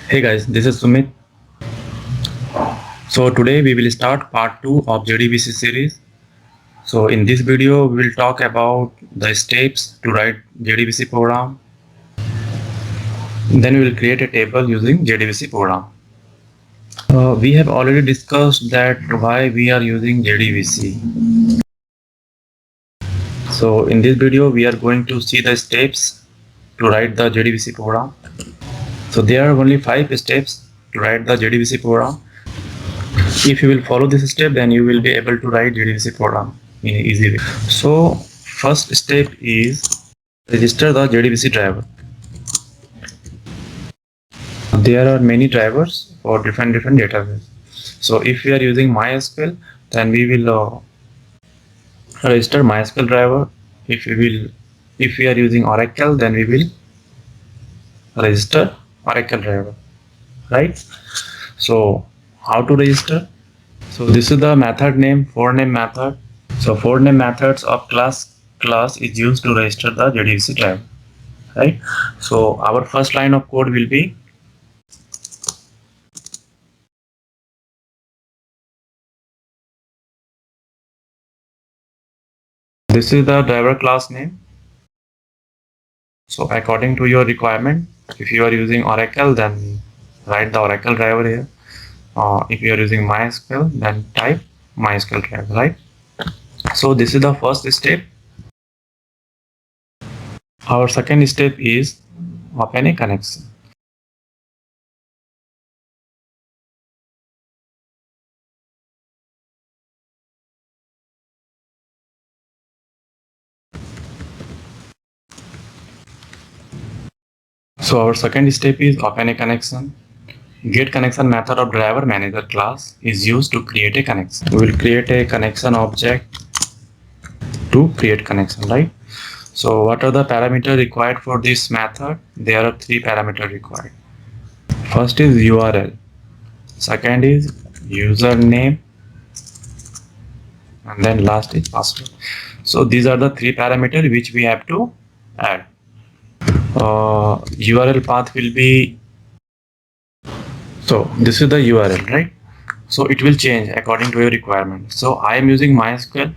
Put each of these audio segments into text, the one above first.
Hey guys, this is Sumit. So today we will start part 2 of JDBC series. So in this video we will talk about the steps to write JDBC program. Then we will create a table using JDBC program. We have already discussed that why we are using JDBC. So in this video we are going to see the steps to write the JDBC program. So there are only 5 steps to write the JDBC program. If you will follow this step, then you will be able to write JDBC program in an easy way. So first step is register the JDBC driver. There are many drivers for different databases. So if we are using MySQL, then we will register MySQL driver. If we are using Oracle, then we will register Oracle driver, right? So how to register? So this is the method name, for name method. So for name methods of class is used to register the JDBC driver, right? So our first line of code will be this is the driver class name. So according to your requirement, if you are using Oracle, then write the Oracle driver here. If you are using MySQL, then type MySQL driver, right? So this is the first step. Our second step is open a connection. So our second step is open a connection. Get connection method of driver manager class is used to create a connection. We will create a connection object to create connection, right? So what are the parameters required for this method? There are 3 parameters required. First is URL, second is username, and then last is password. So these are the 3 parameters which we have to add. URL path will be, so this is the URL, right? So it will change according to your requirement. So I am using MySQL.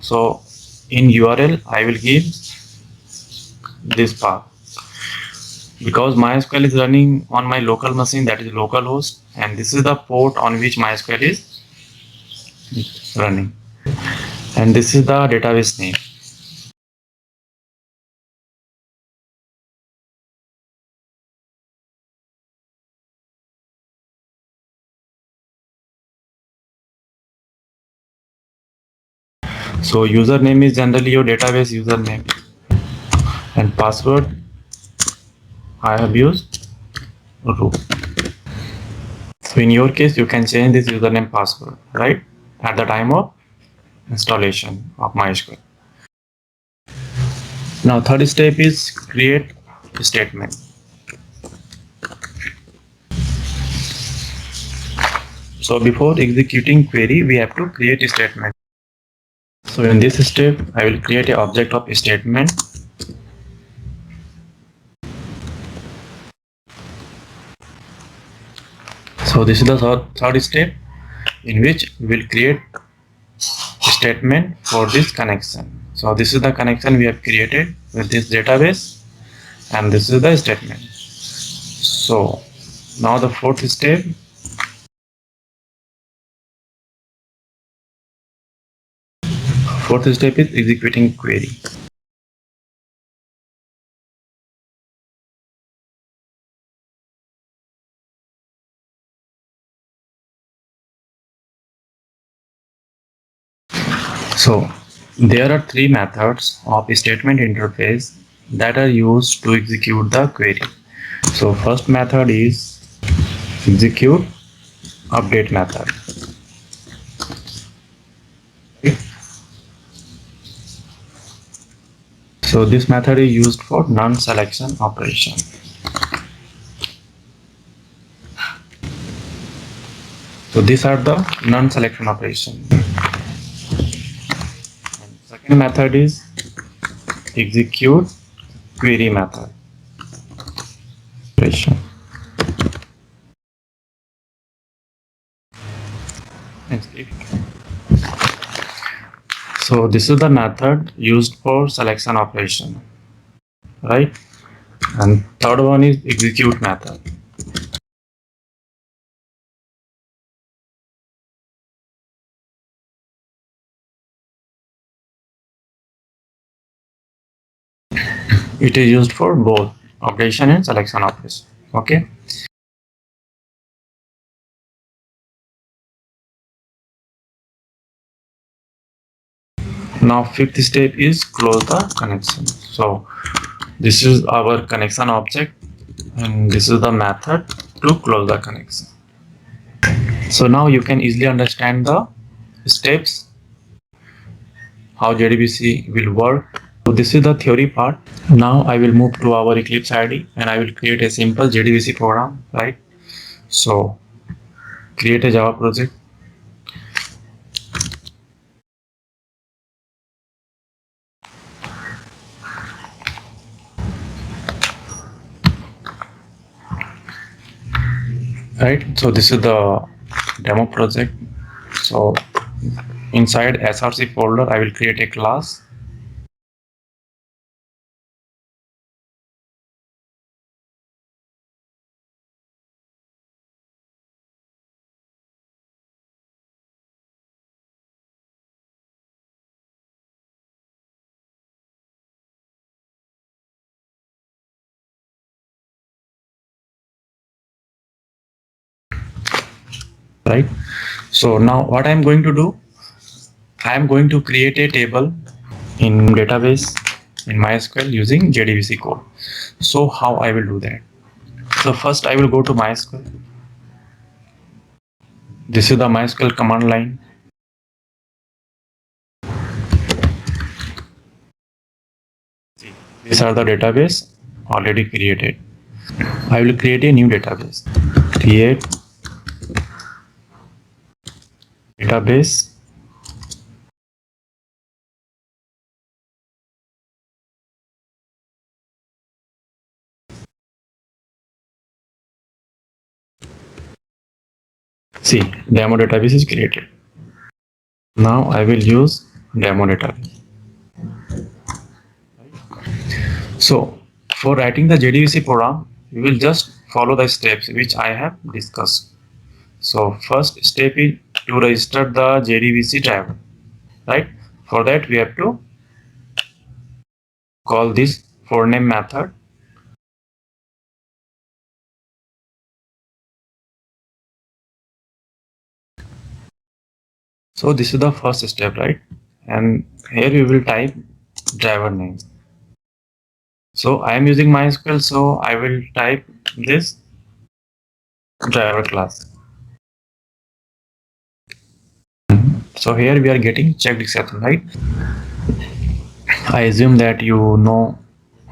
So in URL I will give this path because MySQL is running on my local machine, that is localhost, and this is the port on which MySQL is running, and this is the database name. So username is generally your database username, and password I have used root. So in your case you can change this username password, right, at the time of installation of MySQL. Now third step is create statement. So before executing query we have to create a statement. So in this step I will create a object of statement. So this is the third step in which we will create a statement for this connection. So this is the connection we have created with this database, and this is the statement. So now the fourth step. Fourth step is executing query. So there are 3 methods of statement interface that are used to execute the query. So first method is execute update method. So this method is used for non-selection operation. So these are the non-selection operation. Second method is execute query method. So this is the method used for selection operation, right? And third one is execute method. It is used for both operation and selection operation. Okay. Now fifth step is close the connection. So this is our connection object and this is the method to close the connection. So now you can easily understand the steps how JDBC will work. So this is the theory part. Now I will move to our Eclipse IDE and I will create a simple JDBC program, right? So create a Java project. Right, so this is the demo project. So inside src folder I will create a class. Right, so now what I am going to do, I am going to create a table in database in MySQL using JDBC code. So how I will do that? So first I will go to MySQL. This is the MySQL command line. These are the database already created. I will create a new database. Create database. See, demo database is created. Now I will use demo database. So for writing the JDBC program, we will just follow the steps which I have discussed. So first step is to register the JDBC driver, right? For that we have to call this for name method. So this is the first step, right? And here we will type driver name. So I am using MySQL, so I will type this driver class. So here we are getting checked exception, right? I assume that you know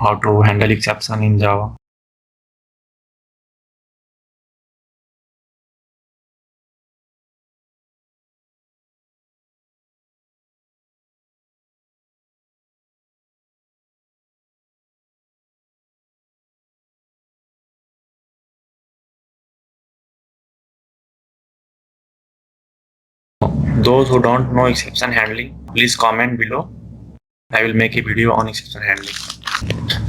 how to handle exception in Java. Those who don't know exception handling, please comment below. I will make a video on exception handling.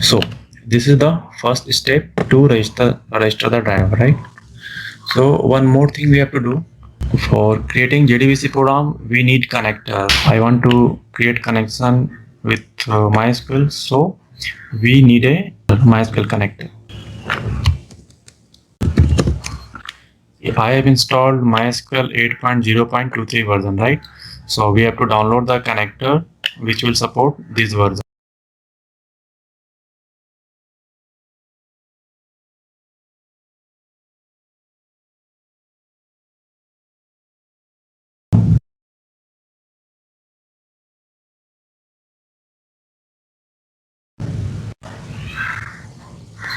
So this is the first step to register the driver, right? So one more thing we have to do for creating JDBC program, we need connector. I want to create connection with MySQL, so we need a MySQL connector. I have installed MySQL 8.0.23 version, right? So we have to download the connector which will support this version.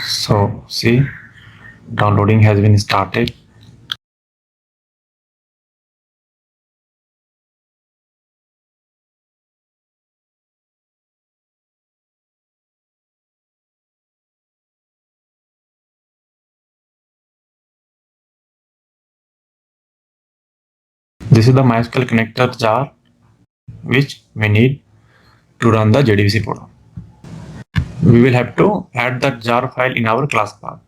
So see, downloading has been started. This is the MySQL connector jar which we need to run the JDBC program. We will have to add that jar file in our class path.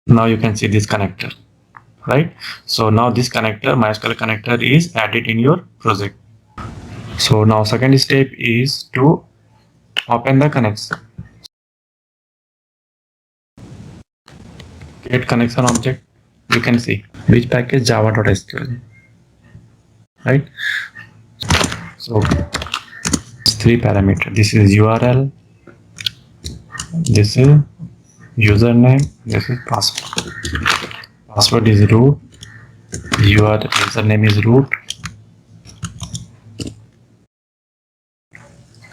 Now you can see this connector, right? So now this connector, MySQL connector, is added in your project. So now second step is to open the connection. Create connection object. You can see which package java.sql, right? So three parameters. This is URL, this is username, this is password. Password is root, your username is root,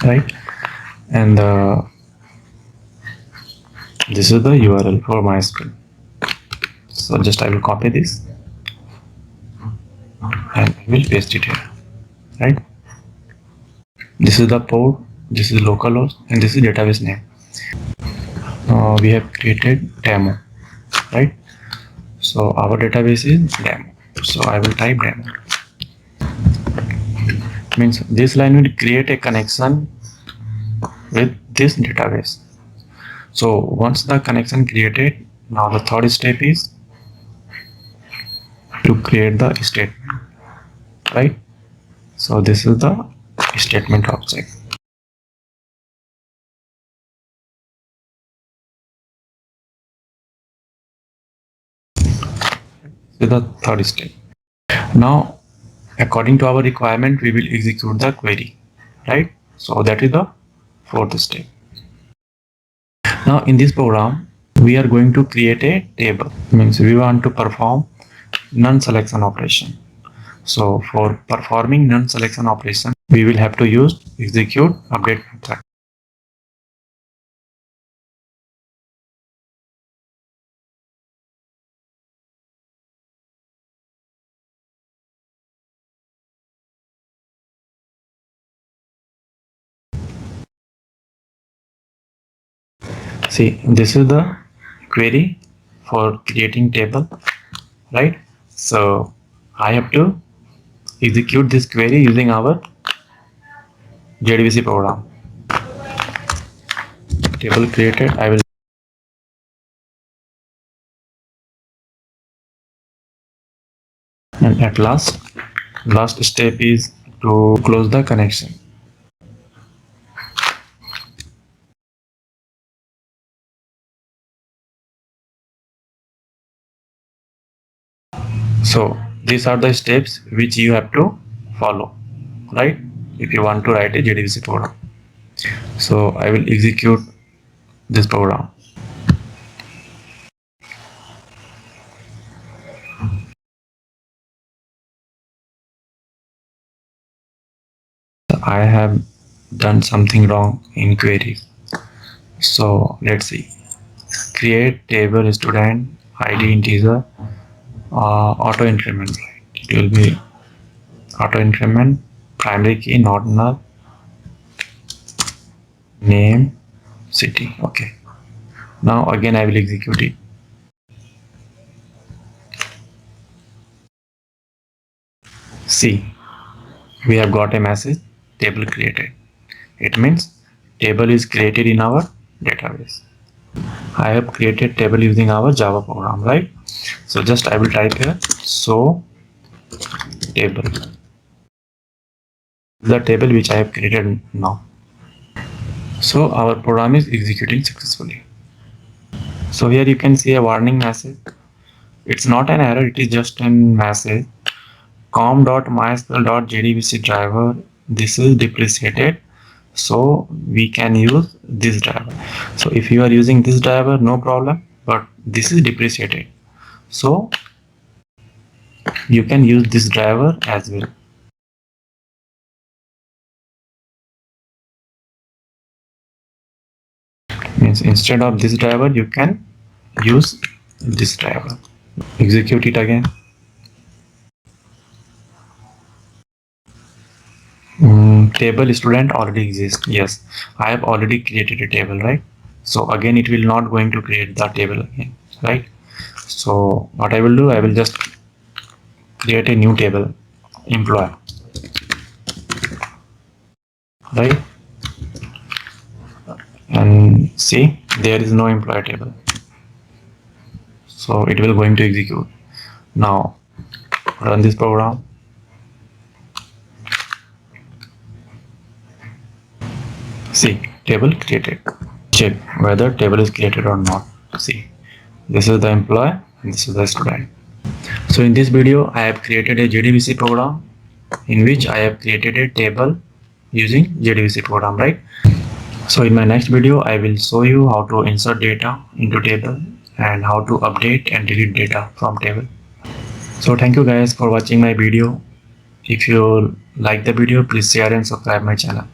right? And this is the URL for MySQL. So just I will copy this and I will paste it here, right? This is the port, this is localhost, and this is database name. We have created demo, right? So our database is demo. So I will type demo. Means this line will create a connection with this database. So once the connection created, now the third step is to create the statement, right? So this is the statement object. This is the third step. Now, according to our requirement, we will execute the query, right? So that is the fourth step. Now in this program, we are going to create a table. Means we want to perform none selection operation. So for performing none selection operation, we will have to use execute update method. See, this is the query for creating table, right? So I have to execute this query using our JDBC program. Table created, I will, and at last step is to close the connection. So these are the steps which you have to follow, right? If you want to write a JDBC program. So I will execute this program. I have done something wrong in query. So let's see. Create table student ID integer auto increment. It will be auto increment primary key not null name city. Okay. Now again I will execute it. See, we have got a message table created. It means table is created in our database. I have created table using our Java program, right? So just I will type here so table, the table which I have created now. So our program is executing successfully. So here you can see a warning message. It's not an error, it is just a message. com.mysql.jdbc driver, this is depreciated. So we can use this driver. So if you are using this driver, no problem, but this is depreciated, so you can use this driver as well. Means instead of this driver you can use this driver. Execute it again. Table student already exists. Yes, I have already created a table, right? So again it will not going to create the table again, right? So what I will do, I will just create a new table, employee, right? And see, there is no employee table, so it will going to execute. Now run this program. See, table created. Check whether table is created or not. See, this is the employee and this is the student. So in this video I have created a JDBC program in which I have created a table using JDBC program, right? So in my next video I will show you how to insert data into table and how to update and delete data from table. So thank you guys for watching my video. If you like the video, please share and subscribe my channel.